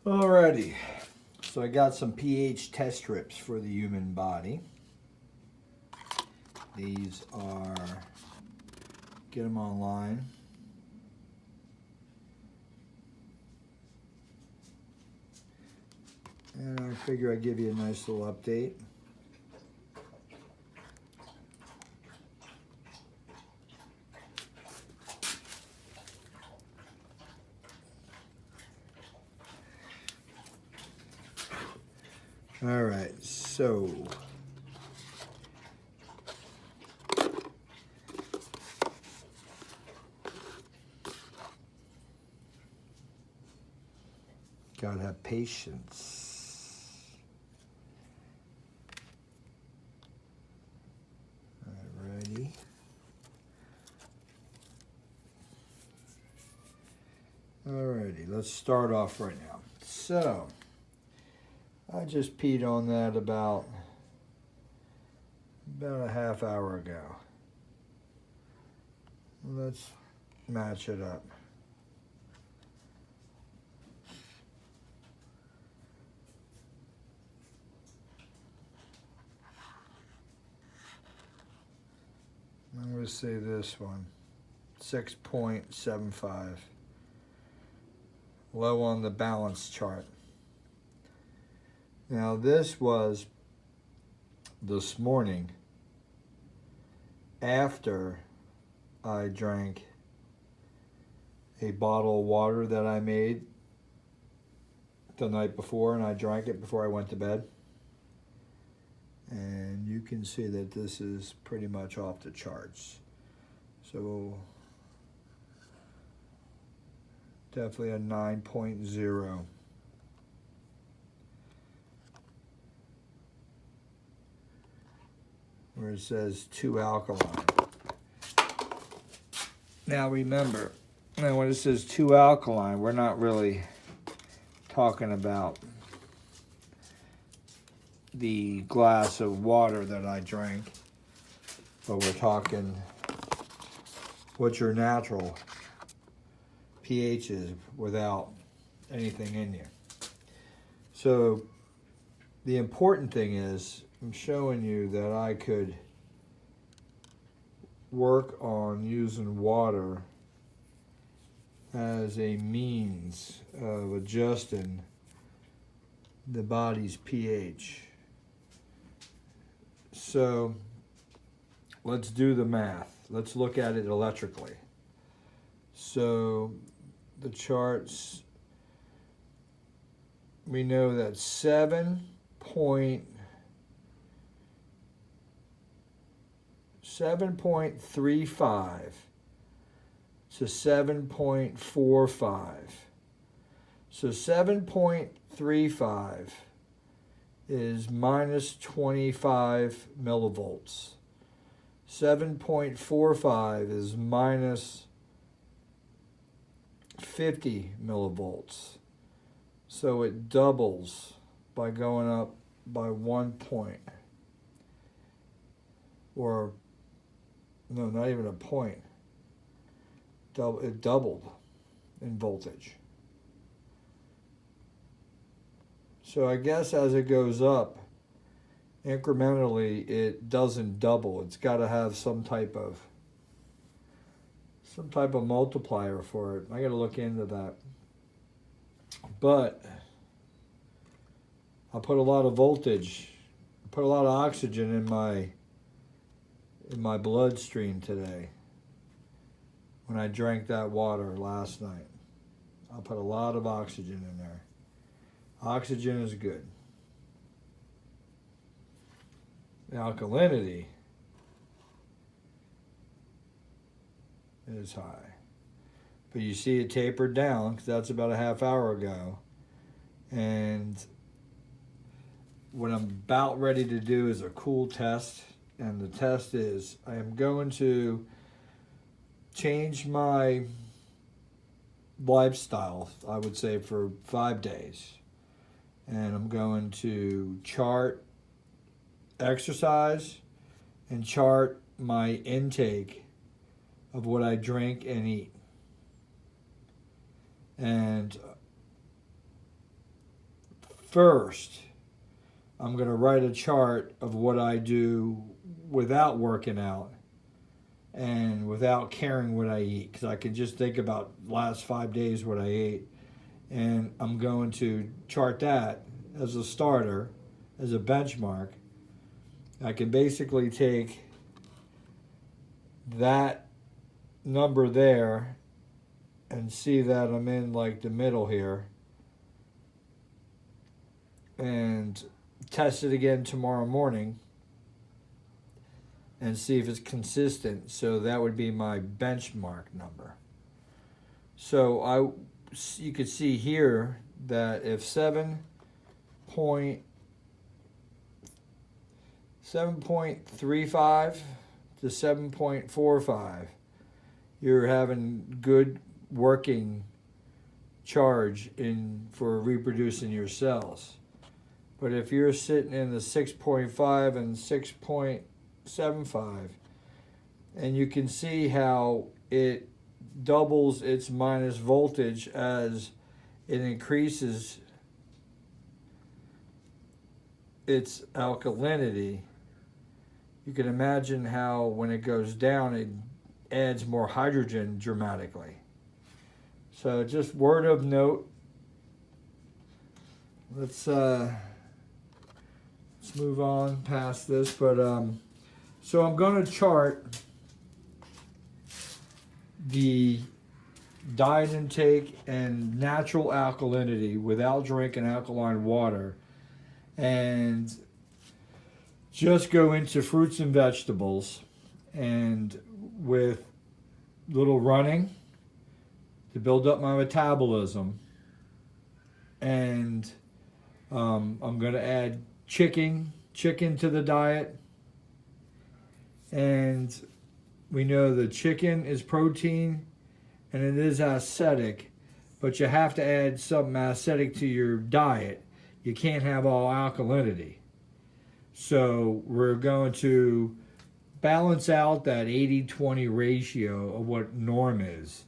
Alrighty, so I got some pH test strips for the human body. These are, get them online. And I figure I'd give you a nice little update. All right, so gotta have patience. Alrighty. Alrighty, let's start off right now. So I just peed on that about a half hour ago. Let's match it up. I'm going to say this one, 6.75. Low on the balance chart. Now this was this morning after I drank a bottle of water that I made the night before, and I drank it before I went to bed. And you can see that this is pretty much off the charts. So definitely a 9.0. Where it says 2 alkaline. Now remember, when it says 2 alkaline, we're not really talking about the glass of water that I drank, but we're talking what your natural pH is without anything in you. So the important thing is, I'm showing you that I could work on using water as a means of adjusting the body's pH. So let's do the math. Let's look at it electrically. So the charts, we know that 7.35 to 7.45. So 7.35 is minus 25 millivolts. 7.45 is minus 50 millivolts. So it doubles by going up by 1 point. Or, no, not even a point. It doubled in voltage. So I guess as it goes up, incrementally, it doesn't double. It's got to have some type of multiplier for it. I got to look into that. But I put a lot of voltage, put a lot of oxygen in my bloodstream today. When I drank that water last night, I put a lot of oxygen in there. Oxygen is good. The alkalinity is high. But you see it tapered down, because that's about a half hour ago. And what I'm about ready to do is a cool test. And the test is, I am going to change my lifestyle, I would say, for 5 days. And I'm going to chart exercise and chart my intake of what I drink and eat. And first, I'm going to write a chart of what I do without working out and without caring what I eat, because I can just think about last 5 days what I ate, and I'm going to chart that as a starter, as a benchmark. I can basically take that number there and see that I'm in like the middle here, and test it again tomorrow morning and see if it's consistent. So that would be my benchmark number. So you could see here that if 7.35 to 7.45, you're having good working charge for reproducing your cells. But if you're sitting in the 6.5 and 6.75, and you can see how it doubles its minus voltage as it increases its alkalinity, you can imagine how when it goes down, it adds more hydrogen dramatically. So just word of note, let's move on past this. But so I'm going to chart the diet intake and natural alkalinity without drinking alkaline water, and just go into fruits and vegetables, and with little running to build up my metabolism. And I'm going to add chicken to the diet. And we know the chicken is protein and it is acidic, but you have to add something acidic to your diet. You can't have all alkalinity. So we're going to balance out that 80-20 ratio of what norm is.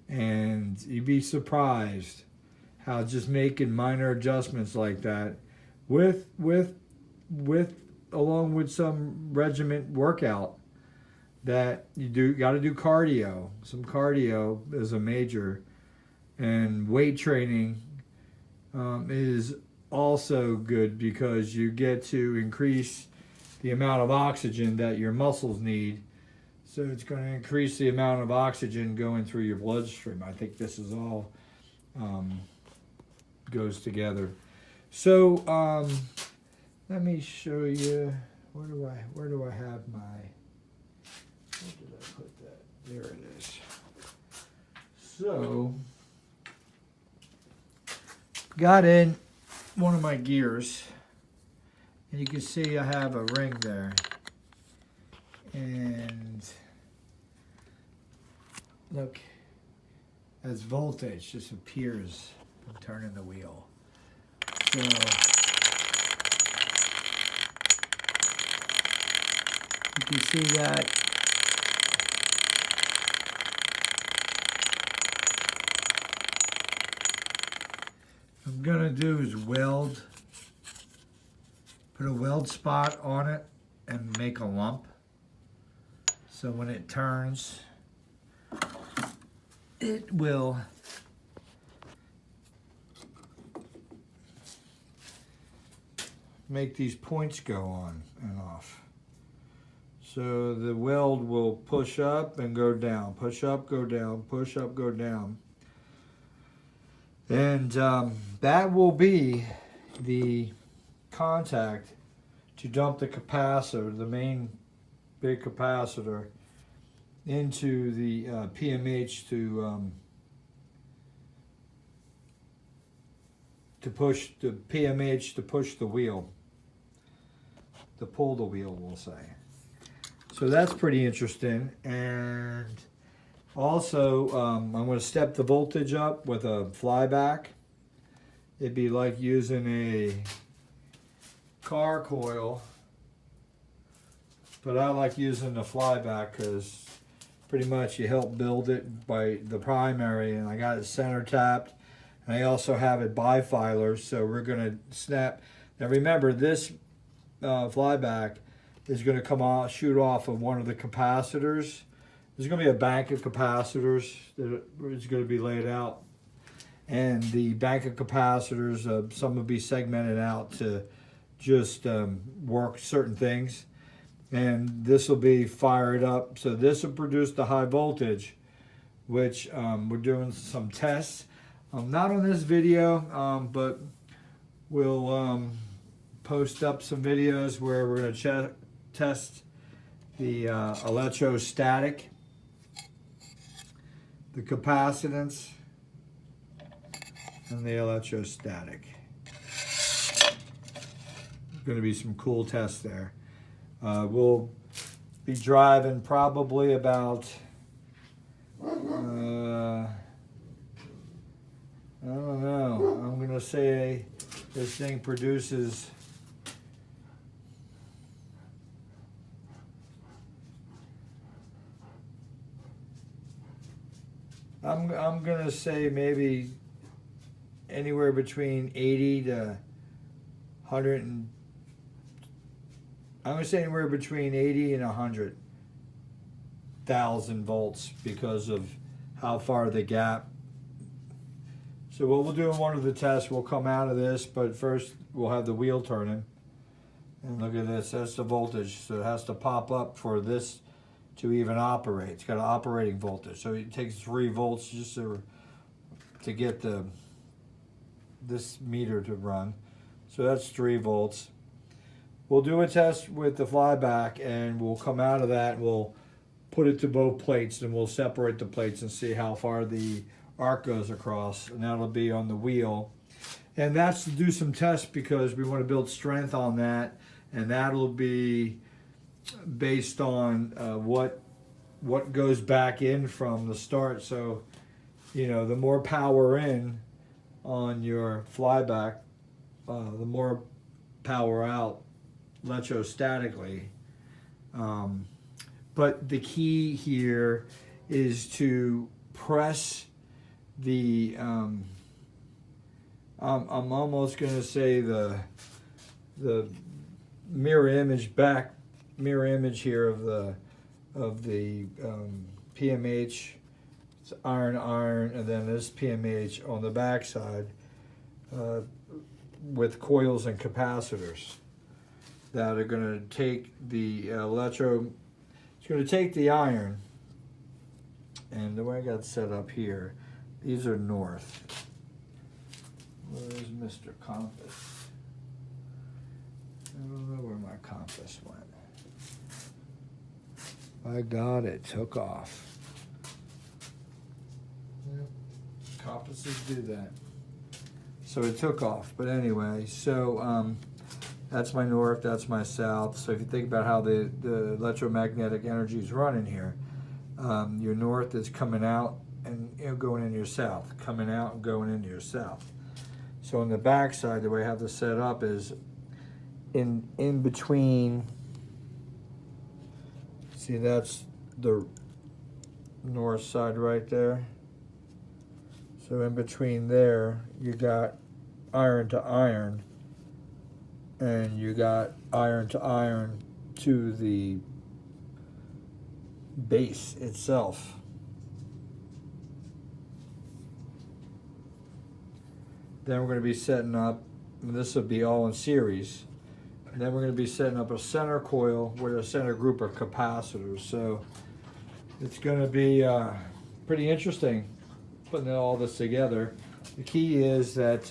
And you'd be surprised how just making minor adjustments like that along with some regiment workout, that you got to do cardio. Some cardio is a major, and weight training is also good because you get to increase the amount of oxygen that your muscles need. So it's going to increase the amount of oxygen going through your bloodstream. I think this is all goes together. So let me show you. Where do I have my? Where did I put that? There it is. So got in one of my gears, and you can see I have a ring there, and look, as voltage just appears from turning the wheel. So you can see that what I'm gonna do is put a weld spot on it and make a lump. So when it turns, it will make these points go on and off. So the weld will push up and go down, push up, go down, push up, go down. And that will be the contact to dump the capacitor, the main big capacitor, into the PMH to push the PMH to push the wheel, to pull the wheel, we'll say. So that's pretty interesting. And also, I'm going to step the voltage up with a flyback. It'd be like using a car coil, but I like using the flyback because pretty much you help build it by the primary, and I got it center tapped. And I also have it bifilar, so we're going to snap. Now remember, this flyback is going to come out, shoot off of one of the capacitors. There's going to be a bank of capacitors that is going to be laid out. And the bank of capacitors, some will be segmented out to just work certain things. And this will be fired up. So this will produce the high voltage, which we're doing some tests. Not on this video, but we'll post up some videos where we're going to test the electrostatic, the capacitance, and the electrostatic. There's going to be some cool tests there. We'll be driving probably about, I don't know, I'm going to say this thing produces I'm going to say maybe anywhere between 80 to 100 and I'm going to say anywhere between 80 and 100,000 volts because of how far the gap. So what we'll do in one of the tests, we'll come out of this, but first we'll have the wheel turning. And look at this, that's the voltage. So it has to pop up for this to even operate. It's got an operating voltage. So it takes 3 volts just to get this meter to run. So that's 3 volts. We'll do a test with the flyback and we'll come out of that and we'll put it to both plates and we'll separate the plates and see how far the arc goes across, and that'll be on the wheel. And that's to do some tests because we want to build strength on that, and that'll be based on what goes back in from the start. So, you know, the more power in on your flyback, the more power out electrostatically. But the key here is to press the I'm almost going to say the mirror image here of the PMH. It's iron, and then this PMH on the back side with coils and capacitors that are going to take the it's going to take the iron, and the way I got it set up here, these are north. Where's Mr. Compass? I don't know where my compass went. By God, it took off. Yep. Compasses do that. So it took off. But anyway, so that's my north, that's my south. So if you think about how the electromagnetic energy is running here, your north is coming out and going into your south, coming out and going into your south. So on the back side, the way I have this set up is in between. See, that's the north side right there. So in between there, you got iron to iron, and you got iron to iron to the base itself. Then we're going to be setting up, and this will be all in series, and then we're going to be setting up a center coil with a center group of capacitors. So it's going to be pretty interesting putting all this together. The key is that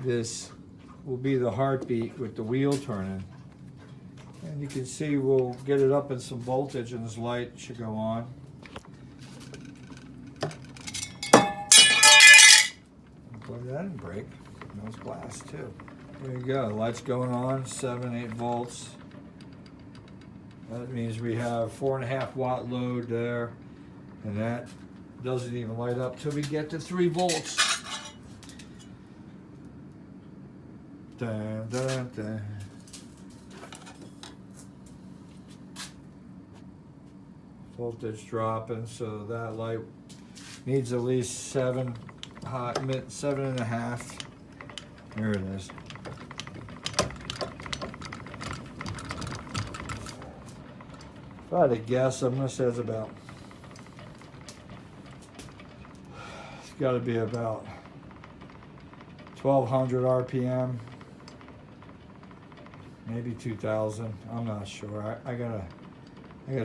this will be the heartbeat with the wheel turning. And you can see we'll get it up in some voltage and this light should go on. Plug that and break. And those glass too. There you go, light's going on, 7, 8 volts. That means we have 4.5 watt load there, and that doesn't even light up till we get to 3 volts. Dun, dun, dun. Voltage dropping, so that light needs at least 7 high, 7.5. There it is. If I had to guess, I'm gonna say it's about, it's gotta be about 1200 RPM, maybe 2000. I'm not sure. I gotta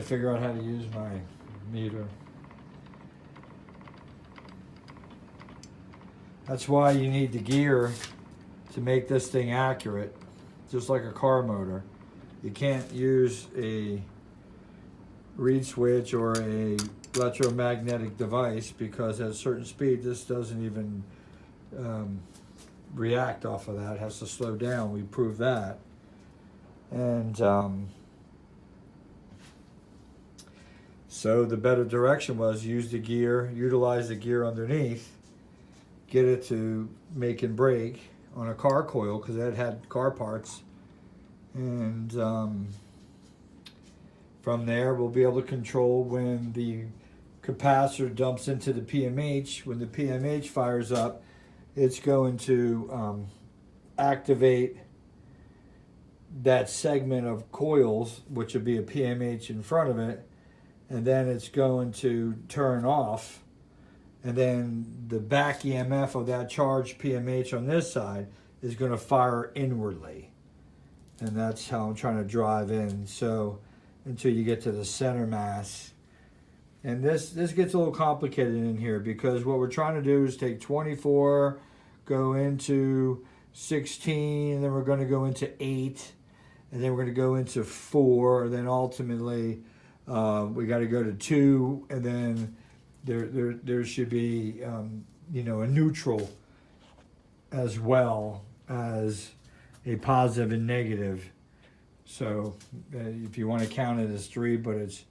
figure out how to use my meter. That's why you need the gear to make this thing accurate, just like a car motor. You can't use a reed switch or a electromagnetic device, because at a certain speed this doesn't even react off of that. It has to slow down. We proved that. And so the better direction was use the gear, utilize the gear underneath, get it to make and break on a car coil, because it had car parts. And from there we'll be able to control when the capacitor dumps into the PMH. When the PMH fires up, it's going to activate that segment of coils, which would be a PMH in front of it, and then it's going to turn off, and then the back EMF of that charged PMH on this side is going to fire inwardly, and that's how I'm trying to drive in. So until you get to the center mass. And this gets a little complicated in here, because what we're trying to do is take 24, go into 16, and then we're going to go into 8, and then we're going to go into 4, and then ultimately we got to go to 2, and then there should be you know, a neutral as well as a positive and negative. So if you want to count it as 3, but it's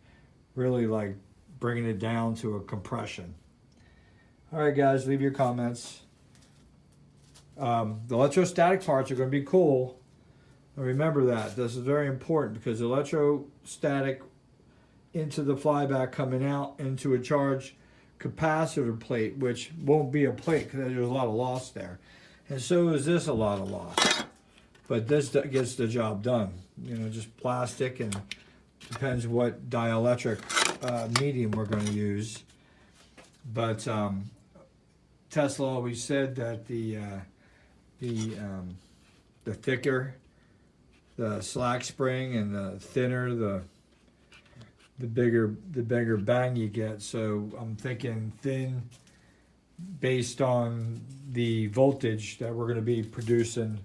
really like bringing it down to a compression. All right, guys, leave your comments. The electrostatic parts are going to be cool. Remember that. This is very important, because electrostatic into the flyback coming out into a charged capacitor plate, which won't be a plate because there's a lot of loss there. And so is this a lot of loss. But this gets the job done. You know, just plastic, and depends what dielectric medium we're going to use. But Tesla always said that the thicker the slack spring and the thinner the bigger bang you get. So I'm thinking thin based on the voltage that we're going to be producing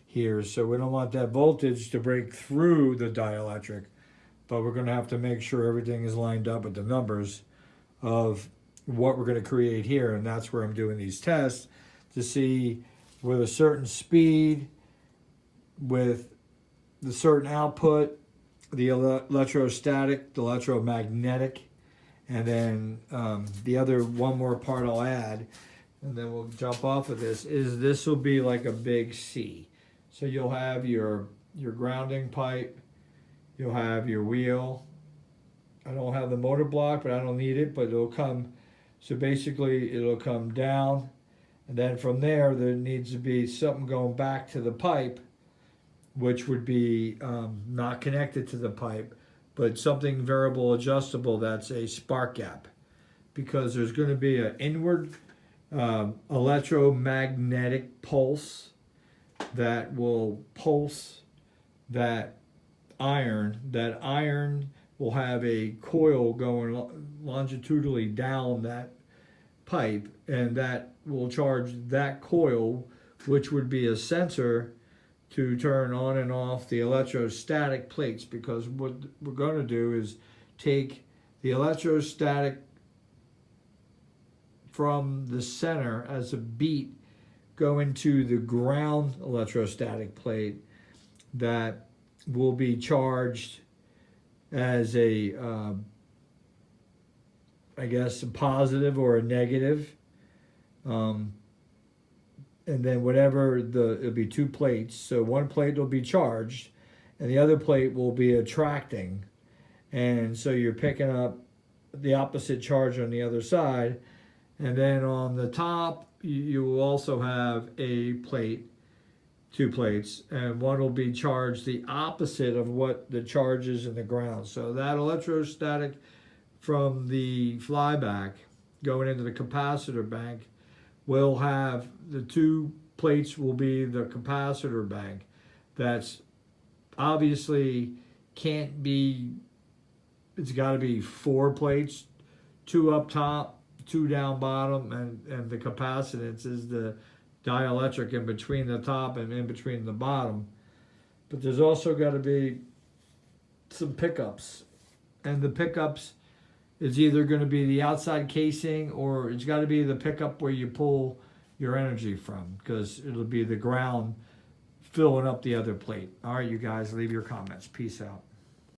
here. So we don't want that voltage to break through the dielectric, but we're going to have to make sure everything is lined up with the numbers of what we're going to create here. And that's where I'm doing these tests to see with a certain speed, with the certain output, the electrostatic, the electromagnetic, and then the other one more part I'll add, and then we'll jump off of this, is this will be like a big C. So you'll have your grounding pipe, you'll have your wheel. I don't have the motor block, but I don't need it, but it'll come. So basically it'll come down, and then from there needs to be something going back to the pipe, which would be not connected to the pipe, but something variable adjustable that's a spark gap, because there's going to be an inward electromagnetic pulse that will pulse that iron. That iron will have a coil going longitudinally down that pipe, and that will charge that coil, which would be a sensor to turn on and off the electrostatic plates. Because what we're going to do is take the electrostatic from the center as a beat, go into the ground electrostatic plate that will be charged as a I guess a positive or a negative, and then whatever it'll be 2 plates. So one plate will be charged and the other plate will be attracting, and so you're picking up the opposite charge on the other side. And then on the top you will also have a plate, 2 plates, and one will be charged the opposite of what the charge is in the ground. So that electrostatic from the flyback going into the capacitor bank will have the 2 plates will be the capacitor bank. That's obviously can't be, it's got to be 4 plates, 2 up top, 2 down bottom, and the capacitance is the dielectric in between the top and in between the bottom. But there's also got to be some pickups, and the pickups is either going to be the outside casing, or it's got to be the pickup where you pull your energy from, because it'll be the ground filling up the other plate. All right, you guys, leave your comments. Peace out.